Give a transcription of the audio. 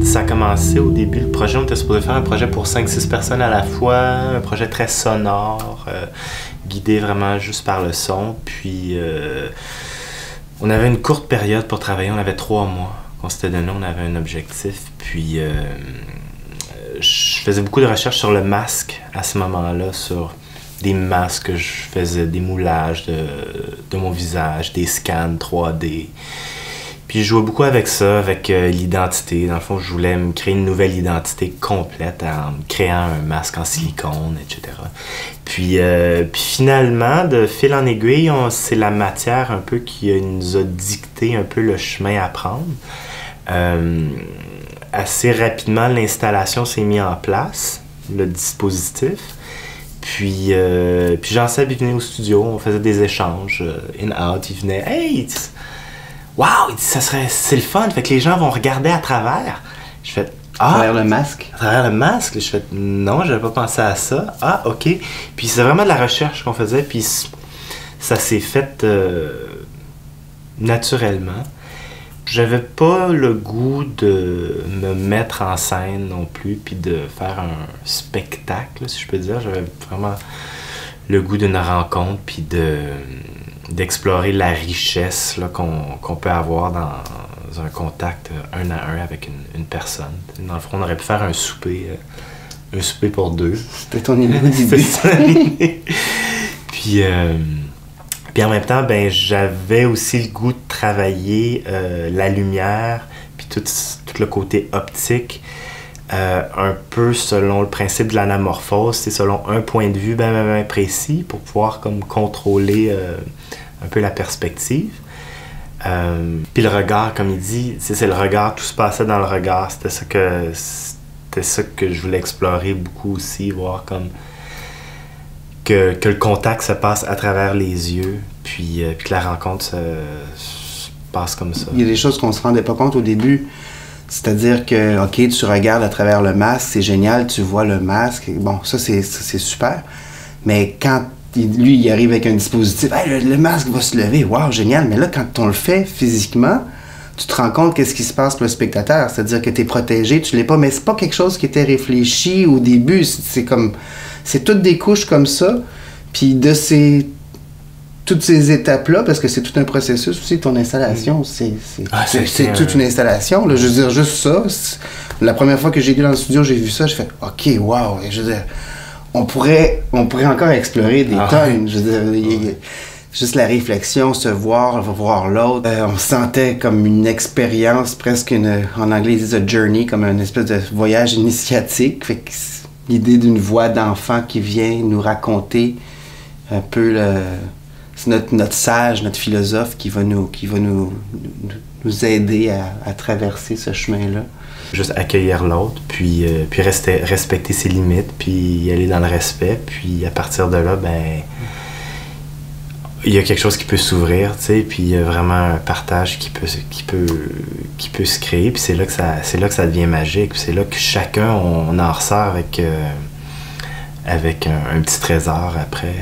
Ça a commencé au début, le projet, on était supposé faire un projet pour 5-6 personnes à la fois, un projet très sonore, guidé vraiment juste par le son. Puis on avait une courte période pour travailler, on avait 3 mois qu'on s'était donné, on avait un objectif. Puis je faisais beaucoup de recherches sur le masque à ce moment-là, sur des masques, je faisais des moulages de mon visage, des scans 3D. Puis je jouais beaucoup avec ça, avec l'identité. Dans le fond, je voulais me créer une nouvelle identité complète en me créant un masque en silicone, etc. Puis finalement, de fil en aiguille, c'est la matière un peu qui nous a dicté un peu le chemin à prendre. Assez rapidement, l'installation s'est mise en place, le dispositif. Puis Jean-Seb, il venait au studio, on faisait des échanges in-out. Il venait « Hey! Wow! » Il dit « c'est le fun, fait que les gens vont regarder à travers. » Je fais « Ah! » À travers le masque? À travers le masque. Je fais « Non, j'avais pas pensé à ça. Ah, OK. » Puis c'est vraiment de la recherche qu'on faisait, puis ça s'est fait naturellement. J'avais pas le goût de me mettre en scène non plus, puis de faire un spectacle, si je peux dire. J'avais vraiment le goût d'une rencontre, puis d'explorer la richesse qu'on peut avoir dans un contact 1 à 1 avec une personne. Dans le fond, on aurait pu faire un souper pour 2. C'était ton idée au début. Puis en même temps, ben, j'avais aussi le goût de travailler la lumière, puis tout le côté optique, un peu selon le principe de l'anamorphose, c'est selon un point de vue bien précis pour pouvoir comme contrôler un peu la perspective. Puis le regard, comme il dit, c'est le regard, tout se passait dans le regard. C'était ça que je voulais explorer beaucoup aussi, voir comme que le contact se passe à travers les yeux, puis que la rencontre se passe comme ça. Il y a des choses qu'on se rendait pas compte au début. C'est-à-dire que, OK, tu regardes à travers le masque, c'est génial, tu vois le masque. Bon, ça, c'est super. Mais quand lui, il arrive avec un dispositif, hey, le masque va se lever, wow, génial. Mais là, quand on le fait physiquement, tu te rends compte qu'est-ce qui se passe pour le spectateur. C'est-à-dire que tu es protégé, tu l'es pas, mais c'est pas quelque chose qui était réfléchi au début. C'est toutes des couches comme ça. Puis toutes ces étapes-là, parce que c'est tout un processus aussi, ton installation, c'est toute une installation. Là, je veux dire, juste ça. La première fois que j'ai été dans le studio, j'ai vu ça, j'ai fait « OK, wow! » Je veux dire, on pourrait encore explorer des tonnes. Je veux dire, juste la réflexion, se voir l'autre. On sentait comme une expérience, presque en anglais ils disent « a journey », comme une espèce de voyage initiatique. Fait que l'idée d'une voix d'enfant qui vient nous raconter un peu c'est notre sage, notre philosophe qui va nous aider à traverser ce chemin-là. Juste accueillir l'autre, puis respecter ses limites, puis y aller dans le respect, puis à partir de là, ben il y a quelque chose qui peut s'ouvrir, tu sais, puis il y a vraiment un partage qui peut se créer, puis c'est là que ça devient magique, puis c'est là que chacun on en ressort avec un petit trésor après.